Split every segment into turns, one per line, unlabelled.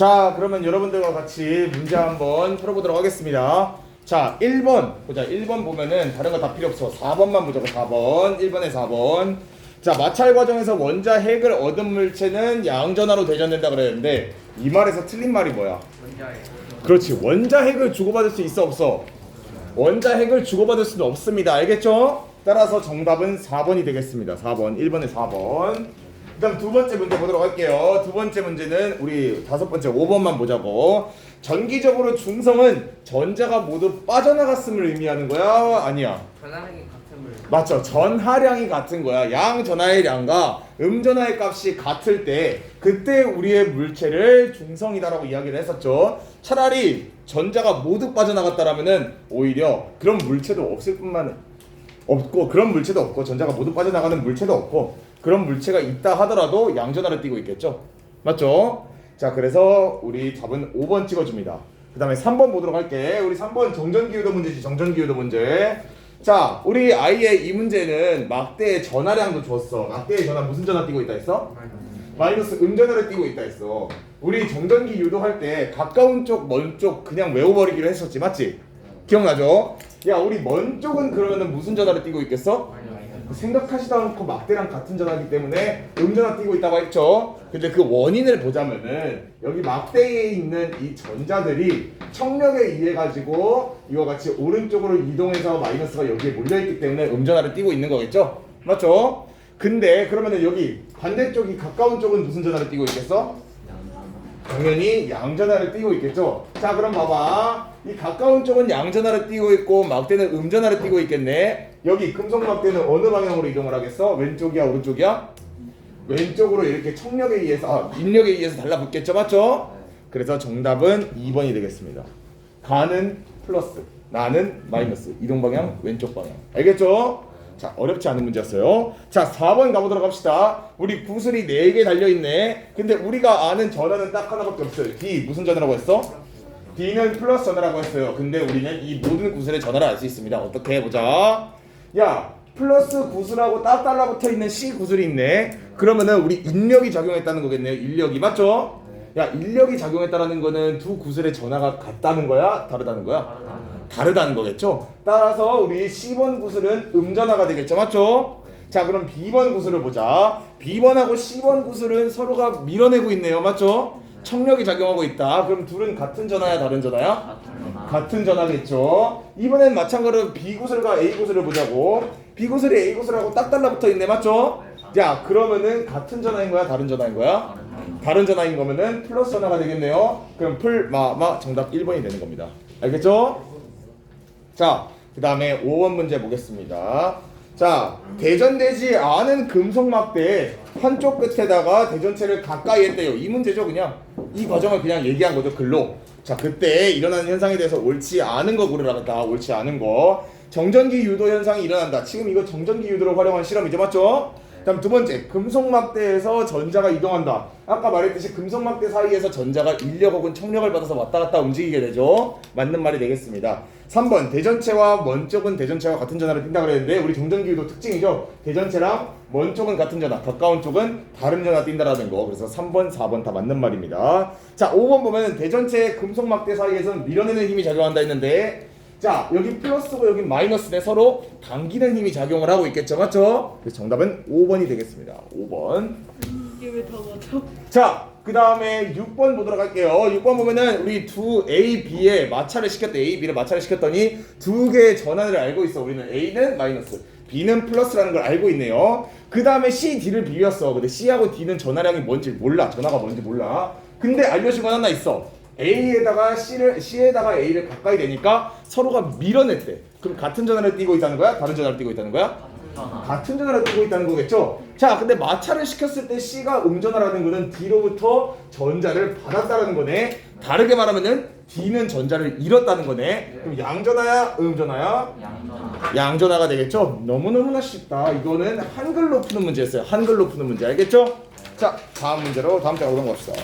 자, 그러면 여러분들과 같이 문제 한번 풀어보도록 하겠습니다. 자, 1번 보자. 1번 보면은 다른 거 다 필요 없어. 4번만 보자고. 4번. 1번에 4번. 자, 마찰 과정에서 원자 핵을 얻은 물체는 양전하로 대전된다 그랬는데 이 말에서 틀린 말이 뭐야? 그렇지. 원자 핵을 주고받을 수 있어 없어? 원자 핵을 주고받을 수는 없습니다. 알겠죠? 따라서 정답은 4번이 되겠습니다. 4번. 1번에 4번. 그 다음 두 번째 문제 보도록 할게요. 두 번째 문제는 우리 다섯 번째 5번만 보자고. 전기적으로 중성은 전자가 모두 빠져나갔음을 의미하는 거야? 아니야?
전하량이 같은 물.
맞죠. 전하량이 같은 거야. 양전하의 량과 음전하의 값이 같을 때 그때 우리의 물체를 중성이다라고 이야기를 했었죠. 차라리 전자가 모두 빠져나갔다라면은 오히려 그런 물체도 없을 뿐만 없고 그런 물체도 없고 전자가 모두 빠져나가는 물체도 없고 그런 물체가 있다 하더라도 양전하를 띠고 있겠죠. 맞죠? 자, 그래서 우리 답은 5번 찍어줍니다. 그 다음에 3번 보도록 할게. 우리 3번 정전기유도 문제지. 정전기유도 문제. 자, 우리 아이의 이 문제는 막대의 전하량도 줬어. 막대의 전하 무슨 전하 띠고 있다 했어? 마이너스 음전하를 띠고 있다 했어. 우리 정전기 유도할 때 가까운 쪽, 먼 쪽 그냥 외워버리기로 했었지. 맞지? 기억나죠? 야, 우리 먼 쪽은 그러면은 무슨 전하를 띠고 있겠어? 생각하지도 않고 막대랑 같은 전하기 때문에 음전하 띄고 있다고 했죠. 근데 그 원인을 보자면은 여기 막대에 있는 이 전자들이 청력에 의해 가지고 이와 같이 오른쪽으로 이동해서 마이너스가 여기에 몰려있기 때문에 음전하를 띄고 있는 거겠죠. 맞죠? 근데 그러면은 여기 반대쪽이 가까운 쪽은 무슨 전하를 띄고 있겠어? 당연히 양전하를 띄고 있겠죠. 자, 그럼 봐봐. 이 가까운 쪽은 양전하를 띄고 있고 막대는 음전하를 띄고 있겠네. 여기 금속 막대는 어느 방향으로 이동을 하겠어? 왼쪽이야, 오른쪽이야? 왼쪽으로 이렇게 청력에 의해서 인력에 의해서 달라붙겠죠. 맞죠? 그래서 정답은 2번이 되겠습니다. 가는 플러스, 나는 마이너스. 이동 방향 왼쪽 방향. 알겠죠? 자, 어렵지 않은 문제였어요. 자, 4번 가보도록 합시다. 우리 구슬이 4개 달려있네. 근데 우리가 아는 전하는 딱 하나밖에 없어요. D 무슨 전하라고 했어? D는 플러스 전하라고 했어요. 근데 우리는 이 모든 구슬의 전하를 알 수 있습니다. 어떻게 해보자. 야, 플러스 구슬하고 딱 달라붙어있는 C 구슬이 있네. 그러면은 우리 인력이 작용했다는 거겠네요. 인력이. 맞죠? 야, 인력이 작용했다는 거는 두 구슬의 전하가 같다는 거야? 다르다는 거야? 다르다는 거겠죠? 따라서 우리 C번 구슬은 음전하가 되겠죠? 맞죠? 자, 그럼 B번 구슬을 보자. B번하고 C번 구슬은 서로가 밀어내고 있네요. 맞죠? 청력이 작용하고 있다. 그럼 둘은 같은 전하야, 다른 전하야? 같은 전하겠죠? 이번엔 마찬가지로 B 구슬과 A 구슬을 보자고. B 구슬이 A 구슬하고 딱 달라붙어 있네. 맞죠? 자, 그러면은 같은 전하인 거야, 다른 전하인 거야? 다른 전하인 거면은 플러스 전하가 되겠네요. 그럼 정답 1번이 되는 겁니다. 알겠죠? 자, 그 다음에 5번 문제 보겠습니다. 자, 대전되지 않은 금속 막대에 한쪽 끝에다가 대전체를 가까이 했대요. 이 문제죠. 그냥 이 과정을 그냥 얘기한 거죠. 글로. 자, 그때 일어나는 현상에 대해서 옳지 않은 거 고르라겠다. 옳지 않은 거. 정전기 유도 현상이 일어난다. 지금 이거 정전기 유도를 활용한 실험이죠. 맞죠? 다음 두 번째, 금속 막대에서 전자가 이동한다. 아까 말했듯이 금속 막대 사이에서 전자가 인력 혹은 청력을 받아서 왔다 갔다 움직이게 되죠. 맞는 말이 되겠습니다. 3번, 대전체와 먼 쪽은 대전체와 같은 전하를 띈다 그랬는데 우리 정전기유도 특징이죠. 대전체랑 먼 쪽은 같은 전하, 가까운 쪽은 다른 전하 띈다라는 거. 그래서 3번, 4번 다 맞는 말입니다. 자, 5번 보면 대전체 금속 막대 사이에서는 밀어내는 힘이 작용한다 했는데 자, 여기 플러스고 여기 마이너스네. 서로 당기는 힘이 작용을 하고 있겠죠. 맞죠? 그래서 정답은 5번이 되겠습니다. 5번.
이게 왜 다 맞아?
자, 그 다음에 6번 보도록 할게요. 6번 보면은 우리 두 A, B에 마찰을 시켰대. A, B를 마찰을 시켰더니 두 개의 전하를 알고 있어. 우리는 A는 마이너스, B는 플러스라는 걸 알고 있네요. 그 다음에 C, D를 비볐어. 근데 C하고 D는 전하량이 뭔지 몰라. 전하가 뭔지 몰라. 근데 알려준 건 하나 있어. A에다가 C에다가 A를 가까이 되니까 서로가 밀어냈대. 그럼 같은 전하를 띄고 있다는 거야? 다른 전하를 띄고 있다는 거야? 같은 전하를 띄고 있다는 거겠죠? 자, 근데 마찰을 시켰을 때 C가 음전하라는 거는 D로부터 전자를 받았다는 거네. 다르게 말하면은 D는 전자를 잃었다는 거네. 그럼 양전하야? 음전하야? 양전하가 되겠죠? 너무너무나 쉽다. 이거는 한글로 푸는 문제였어요. 한글로 푸는 문제. 알겠죠? 자, 다음 문제로 다음 장으로 넘어갑시다.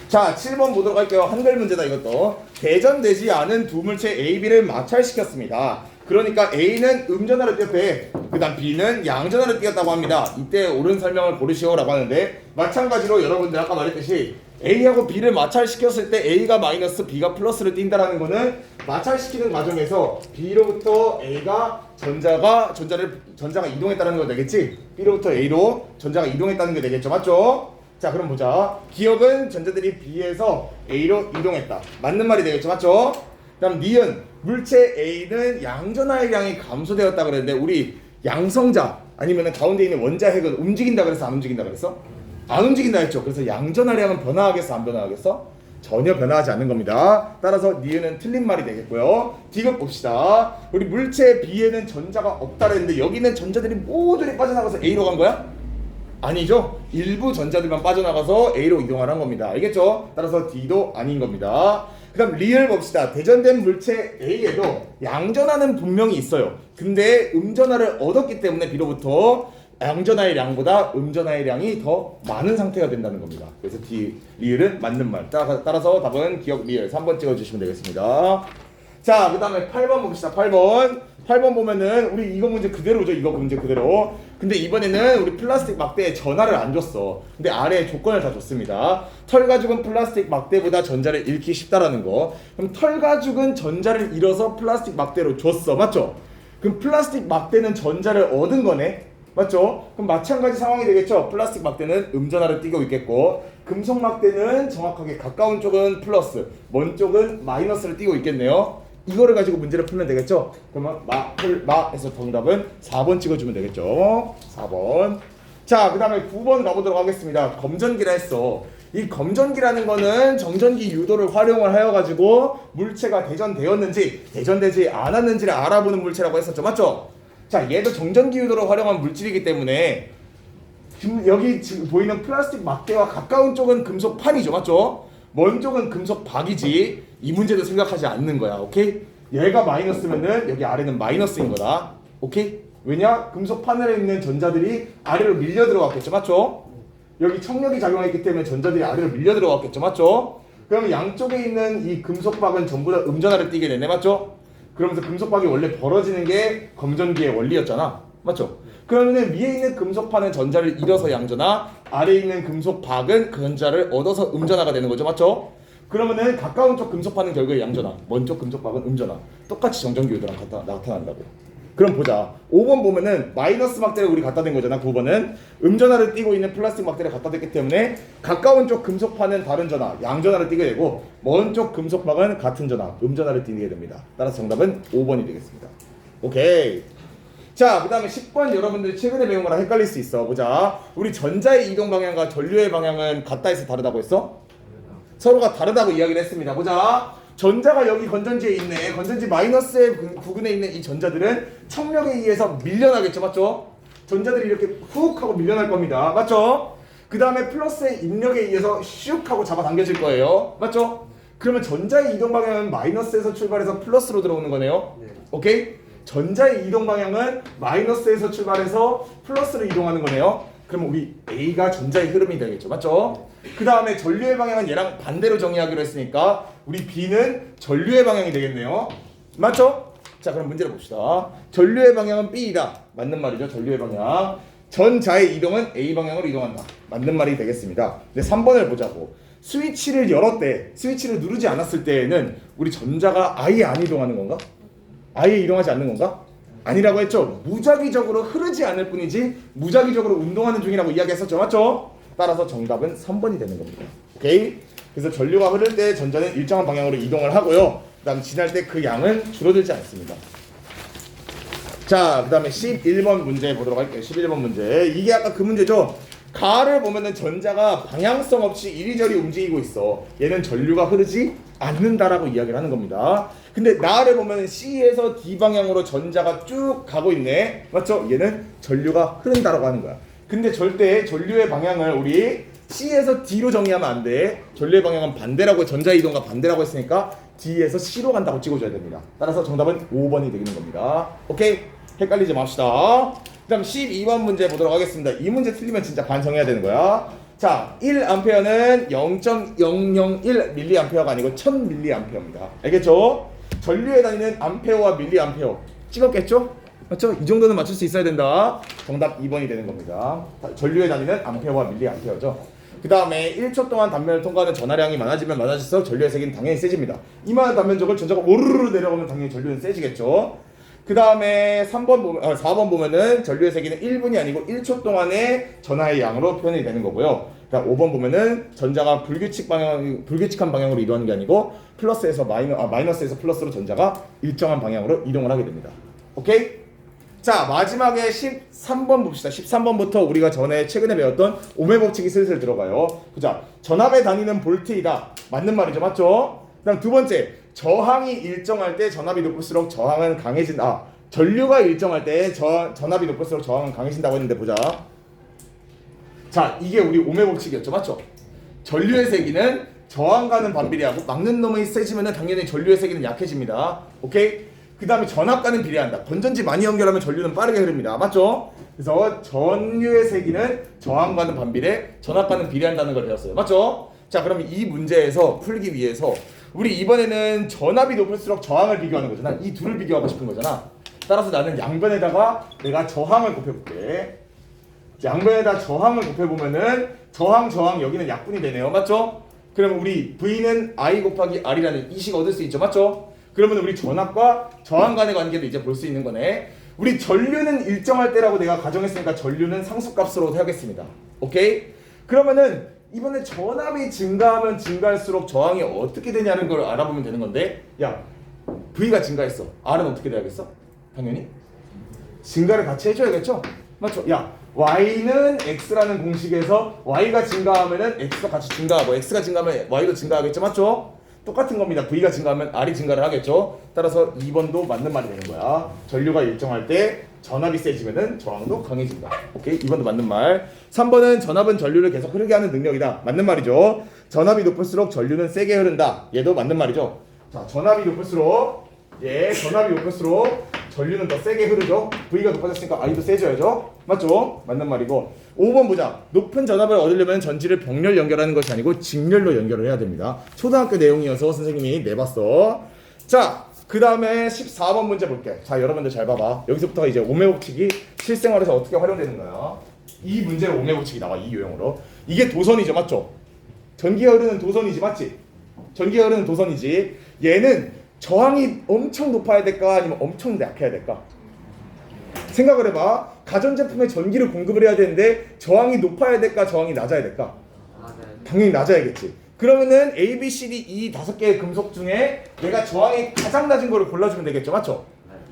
자, 7번 보도록 할게요. 한글 문제다 이것도. 대전되지 않은 두 물체 A, B를 마찰시켰습니다. 그러니까 A는 음전하를 띄었대. 그 다음 B는 양전하를 띄었다고 합니다. 이때 옳은 설명을 고르시오라고 하는데 마찬가지로 여러분들 아까 말했듯이 A하고 B를 마찰시켰을 때 A가 마이너스 B가 플러스를 띈다라는 거는 마찰시키는 과정에서 B로부터 A가 전자가 이동했다는 거 되겠지? B로부터 A로 전자가 이동했다는 게 되겠죠, 맞죠? 자, 그럼 보자. 기억은 전자들이 B에서 A로 이동했다. 맞는 말이 되겠죠, 맞죠? 그다음 니은 물체 A는 양전하의량이 감소되었다 그랬는데 우리 양성자 아니면 가운데 있는 원자핵은 움직인다 그랬어, 안 움직인다 그랬어? 안 움직인다 했죠. 그래서 양전하량은 변화하겠어, 안 변화하겠어? 전혀 변화하지 않는 겁니다. 따라서 니은은 틀린 말이 되겠고요. D급 봅시다. 우리 물체 B에는 전자가 없다 그랬는데 여기는 전자들이 모두 빠져나가서 A로 간 거야? 아니죠. 일부 전자들만 빠져나가서 A로 이동하는 겁니다. 알겠죠? 따라서 D도 아닌 겁니다. 그 다음 리을 봅시다. 대전된 물체 A에도 양전하는 분명히 있어요. 근데 음전하를 얻었기 때문에 B로부터 양전하의 량보다 음전하의 량이 더 많은 상태가 된다는 겁니다. 그래서 D, 리을은 맞는 말. 따라서 답은 기억 리을 3번 찍어주시면 되겠습니다. 자, 그 다음에 8번 봅시다. 8번 보면은 우리 이거 문제 그대로죠. 이거 문제 그대로. 근데 이번에는 우리 플라스틱 막대에 전하를 안 줬어. 근데 아래에 조건을 다 줬습니다. 털 가죽은 플라스틱 막대보다 전자를 잃기 쉽다라는 거. 그럼 털 가죽은 전자를 잃어서 플라스틱 막대로 줬어. 맞죠? 그럼 플라스틱 막대는 전자를 얻은 거네. 맞죠? 그럼 마찬가지 상황이 되겠죠? 플라스틱 막대는 음전하를 띠고 있겠고 금속 막대는 정확하게 가까운 쪽은 플러스, 먼 쪽은 마이너스를 띠고 있겠네요. 이거를 가지고 문제를 풀면 되겠죠? 그러면 마 해서 정답은 4번 찍어주면 되겠죠? 4번. 자, 그 다음에 9번 가보도록 하겠습니다. 검전기라 했어. 이 검전기라는 거는 정전기 유도를 활용을 하여가지고 물체가 대전되었는지 대전되지 않았는지를 알아보는 물체라고 했었죠. 맞죠? 자, 얘도 정전기 유도를 활용한 물질이기 때문에 지금 여기 지금 보이는 플라스틱 막대와 가까운 쪽은 금속판이죠. 맞죠? 먼 쪽은 금속박이지. 이 문제도 생각하지 않는 거야. 오케이? 얘가 마이너스면은 여기 아래는 마이너스인 거다. 오케이? 왜냐? 금속판에 있는 전자들이 아래로 밀려 들어갔겠죠. 맞죠? 여기 청력이 작용했기 때문에 전자들이 아래로 밀려 들어갔겠죠. 맞죠? 그러면 양쪽에 있는 이 금속박은 전부 다 음전하를 띠게 되네. 맞죠? 그러면서 금속박이 원래 벌어지는 게 검전기의 원리였잖아. 맞죠? 그러면 위에 있는 금속판은 전자를 잃어서 양전하, 아래에 있는 금속박은 그 전자를 얻어서 음전하가 되는 거죠. 맞죠? 그러면은 가까운 쪽 금속판은 결국에 양전하, 먼 쪽 금속박은 음전하. 똑같이 정전기 유도랑 나타난다고. 그럼 보자. 5번 보면은 마이너스 막대를 우리 갖다 댄 거잖아. 9번은 음전하를 띠고 있는 플라스틱 막대를 갖다 댔기 때문에 가까운 쪽 금속판은 다른 전하, 양전하를 띠게 되고 먼 쪽 금속박은 같은 전하, 음전하를 띠게 됩니다. 따라서 정답은 5번이 되겠습니다. 오케이. 자, 그 다음에 10번 여러분들이 최근에 배운 거랑 헷갈릴 수 있어. 보자. 우리 전자의 이동 방향과 전류의 방향은 같다 해서 다르다고 했어? 서로가 다르다고 이야기를 했습니다. 보자. 전자가 여기 건전지에 있네. 건전지 마이너스의 부근에 있는 이 전자들은 청력에 의해서 밀려나겠죠. 맞죠? 전자들이 이렇게 훅 하고 밀려날 겁니다. 맞죠? 그 다음에 플러스의 인력에 의해서 슉 하고 잡아당겨질 거예요. 맞죠? 그러면 전자의 이동 방향은 마이너스에서 출발해서 플러스로 들어오는 거네요.
네.
오케이? 전자의 이동 방향은 마이너스에서 출발해서 플러스로 이동하는 거네요. 그럼 우리 A가 전자의 흐름이 되겠죠. 맞죠? 그 다음에 전류의 방향은 얘랑 반대로 정의하기로 했으니까 우리 B는 전류의 방향이 되겠네요. 맞죠? 자, 그럼 문제를 봅시다. 전류의 방향은 B이다. 맞는 말이죠. 전류의 방향. 전자의 이동은 A 방향으로 이동한다. 맞는 말이 되겠습니다. 근데 3번을 보자고. 스위치를 열었대. 스위치를 누르지 않았을 때에는 우리 전자가 아예 안 이동하는 건가? 아예 이동하지 않는 건가? 아니라고 했죠. 무작위적으로 흐르지 않을 뿐이지 무작위적으로 운동하는 중이라고 이야기했었죠. 맞죠? 따라서 정답은 3번이 되는 겁니다. 오케이? 그래서 전류가 흐를 때 전자는 일정한 방향으로 이동을 하고요. 그 다음 지날 때 그 양은 줄어들지 않습니다. 자, 그 다음에 11번 문제 보도록 할게요. 11번 문제. 이게 아까 그 문제죠. 가를 보면은 전자가 방향성 없이 이리저리 움직이고 있어. 얘는 전류가 흐르지 않는다라고 이야기를 하는 겁니다. 근데 나를 보면 C에서 D 방향으로 전자가 쭉 가고 있네. 맞죠? 얘는 전류가 흐른다라고 하는 거야. 근데 절대 전류의 방향을 우리 C에서 D로 정의하면 안 돼. 전류의 방향은 반대라고, 전자 이동과 반대라고 했으니까 D에서 C로 간다고 찍어줘야 됩니다. 따라서 정답은 5번이 되는 겁니다. 오케이? 헷갈리지 맙시다. 그 다음 12번 문제 보도록 하겠습니다. 이 문제 틀리면 진짜 반성해야 되는 거야. 자, 1A는 0.001mA가 아니고 1000mA입니다. 알겠죠? 전류에 다니는 암페어와 밀리암페어 찍었겠죠? 맞죠? 이 정도는 맞출 수 있어야 된다. 정답 2번이 되는 겁니다. 전류에 다니는 암페어와 밀리암페어죠. 그 다음에 1초 동안 단면을 통과하는 전하량이 많아지면 많아질수록 전류의 세기는 당연히 세집니다. 이만한 단면적을 전자가 오르르 내려가면 당연히 전류는 세지겠죠. 그 다음에 4번 보면은 전류의 세기는 1분이 아니고 1초 동안의 전하의 양으로 표현이 되는 거고요. 그다음 5번 보면은 전자가 불규칙한 방향으로 이동하는 게 아니고 마이너스에서 플러스로 전자가 일정한 방향으로 이동을 하게 됩니다. 오케이? 자, 마지막에 13번 봅시다. 13번부터 우리가 최근에 배웠던 오메 법칙이 슬슬 들어가요. 보자. 전압에 다니는 볼트이다. 맞는 말이죠. 맞죠? 그다음 두 번째, 저항이 일정할 때 전압이 높을수록 저항은 강해진다. 전류가 일정할 때 전압이 높을수록 저항은 강해진다고 했는데 보자. 자, 이게 우리 오메 법칙이었죠. 맞죠? 전류의 세기는 저항과는 반비례하고 막는 놈이 세지면 당연히 전류의 세기는 약해집니다. 오케이? 그 다음에 전압과는 비례한다. 건전지 많이 연결하면 전류는 빠르게 흐릅니다. 맞죠? 그래서 전류의 세기는 저항과는 반비례, 전압과는 비례한다는 걸 배웠어요. 맞죠? 자, 그럼 이 문제에서 풀기 위해서 우리 이번에는 전압이 높을수록 저항을 비교하는 거잖아. 이 둘을 비교하고 싶은 거잖아. 따라서 나는 양변에다가 내가 저항을 곱해볼게. 양변에다 저항을 곱해보면은 저항 여기는 약분이 되네요. 맞죠? 그러면 우리 V는 I 곱하기 R이라는 이식 얻을 수 있죠. 맞죠? 그러면 우리 전압과 저항 간의 관계도 이제 볼 수 있는 거네. 우리 전류는 일정할 때라고 내가 가정했으니까 전류는 상수값으로 하겠습니다. 오케이? 그러면은 이번에 전압이 증가하면 증가할수록 저항이 어떻게 되냐는 걸 알아보면 되는 건데, 야, V가 증가했어. R은 어떻게 돼야겠어? 당연히 증가를 같이 해줘야겠죠? 맞죠? 야, Y는 X라는 공식에서 Y가 증가하면은 X가 같이 증가하고 X가 증가하면 Y도 증가하겠죠? 맞죠? 똑같은 겁니다. V가 증가하면 R이 증가를 하겠죠? 따라서 2번도 맞는 말이 되는 거야. 전류가 일정할 때 전압이 세지면은 저항도 강해진다. 오케이? 2번도 맞는 말. 3번은 전압은 전류를 계속 흐르게 하는 능력이다. 맞는 말이죠. 전압이 높을수록 전류는 세게 흐른다. 얘도 맞는 말이죠. 자, 전압이 높을수록 전류는 더 세게 흐르죠. V가 높아졌으니까 I도 세져야죠. 맞죠? 맞는 말이고. 5번 보자. 높은 전압을 얻으려면 전지를 병렬 연결하는 것이 아니고 직렬로 연결을 해야 됩니다. 초등학교 내용이어서 선생님이 내봤어. 자, 그 다음에 14번 문제 볼게. 자, 여러분들 잘 봐봐. 여기서부터 이제 오메 법칙이 실생활에서 어떻게 활용되는 거야. 이 문제로 오메 법칙이 나와. 이 유형으로. 이게 도선이죠. 맞죠? 전기가 흐르는 도선이지. 맞지? 전기가 흐르는 도선이지. 얘는 저항이 엄청 높아야 될까 아니면 엄청 약해야 될까? 생각을 해봐. 가전제품에 전기를 공급을 해야 되는데 저항이 높아야 될까 저항이 낮아야 될까? 당연히 낮아야겠지. 그러면은 A, B, C, D 이 5개의 금속 중에 내가 저항이 가장 낮은 거를 골라주면 되겠죠. 맞죠?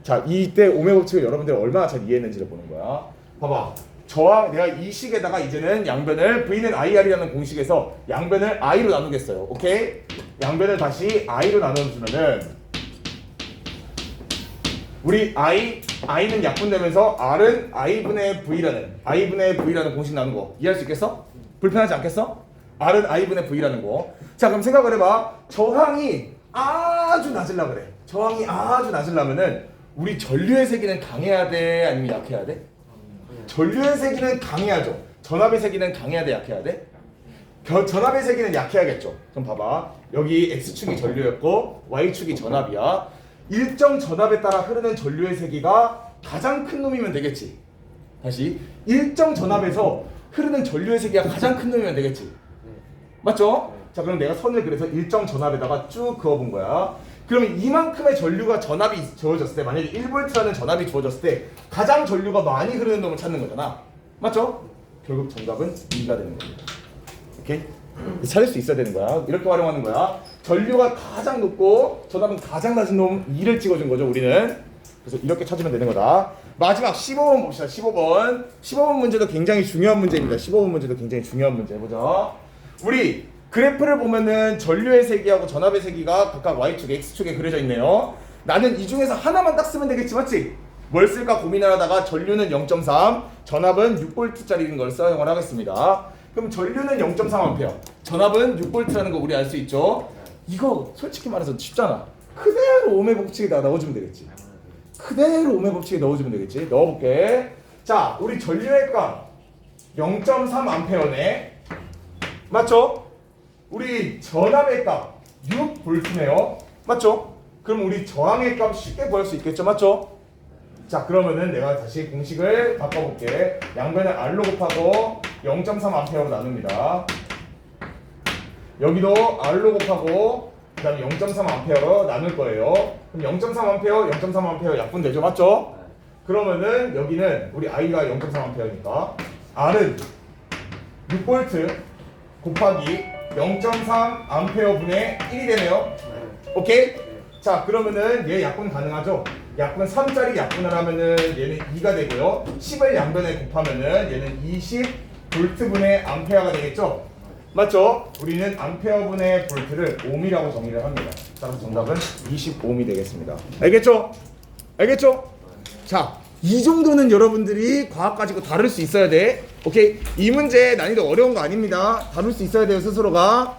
자, 이때 오메 법칙을 여러분들 얼마나 잘 이해했는지를 보는 거야. 봐봐. 저항, 내가 이 식에다가 이제는 양변을 V는 IR이라는 공식에서 양변을 I로 나누겠어요. 오케이? 양변을 다시 I로 나눠주면은 우리 I는 약분되면서 R은 I분의 V라는 공식 나누는 거 이해할 수 있겠어? 불편하지 않겠어? R은 I분의 V라는 거. 자, 그럼 생각을 해봐. 저항이 아주 낮으려 그래. 저항이 아주 낮으려면은 우리 전류의 세기는 강해야 돼? 아니면 약해야 돼? 전류의 세기는 강해야죠. 전압의 세기는 강해야 돼? 약해야 돼? 전압의 세기는 약해야겠죠. 그럼 봐봐. 여기 X축이 전류였고 Y축이 전압이야. 일정 전압에 따라 흐르는 전류의 세기가 가장 큰 놈이면 되겠지. 다시 일정 전압에서 흐르는 전류의 세기가 가장 큰 놈이면 되겠지. 맞죠? 자, 그럼 내가 선을 그래서 일정 전압에다가 쭉 그어본 거야. 그러면 이만큼의 전압이 주어졌을 때, 만약에 1V라는 전압이 주어졌을 때 가장 전류가 많이 흐르는 놈을 찾는 거잖아. 맞죠? 결국 정답은 2가 되는 겁니다. 오케이? 찾을 수 있어야 되는 거야. 이렇게 활용하는 거야. 전류가 가장 높고 전압은 가장 낮은 놈 2를 찍어준 거죠, 우리는. 그래서 이렇게 찾으면 되는 거다. 마지막 15번 봅시다. 15번 문제도 굉장히 중요한 문제입니다. 15번 문제도 굉장히 중요한 문제 해보자. 우리 그래프를 보면은 전류의 세기하고 전압의 세기가 각각 Y축, X축에 그려져 있네요. 나는 이 중에서 하나만 딱 쓰면 되겠지, 맞지? 뭘 쓸까 고민을 하다가 전류는 0.3, 전압은 6V짜리인 걸 사용을 하겠습니다. 그럼 전류는 0.3A, 전압은 6V라는 거 우리 알 수 있죠? 이거 솔직히 말해서 쉽잖아. 그대로 오메 법칙에다 넣어주면 되겠지. 그대로 오메 법칙에 넣어주면 되겠지. 넣어볼게. 자, 우리 전류의 값 0.3A네. 맞죠? 우리 전압의 값 6V네요. 맞죠? 그럼 우리 저항의 값 쉽게 구할 수 있겠죠? 맞죠? 자, 그러면은 내가 다시 공식을 바꿔볼게. 양변을 R로 곱하고 0.3A로 나눕니다. 여기도 R로 곱하고 그 다음에 0.3A로 나눌 거예요. 그럼 0.3A, 0.3A 약분되죠? 맞죠? 그러면은 여기는 우리 I가 0.3A니까 R은 6V 곱하기 0.3A 분의 1이 되네요. 오케이? 자, 그러면은 얘 약분 가능하죠? 약분 3짜리 약분을 하면은 얘는 2가 되고요. 10을 양변에 곱하면은 얘는 20V 분의 암페어가 되겠죠? 맞죠? 우리는 암페어 분의 볼트를 옴이라고 정의를 합니다. 따라서 정답은 20옴이 되겠습니다. 알겠죠? 알겠죠? 자, 이 정도는 여러분들이 과학 가지고 다룰 수 있어야 돼. 오케이? 이 문제 난이도 어려운 거 아닙니다. 다룰 수 있어야 돼요, 스스로가.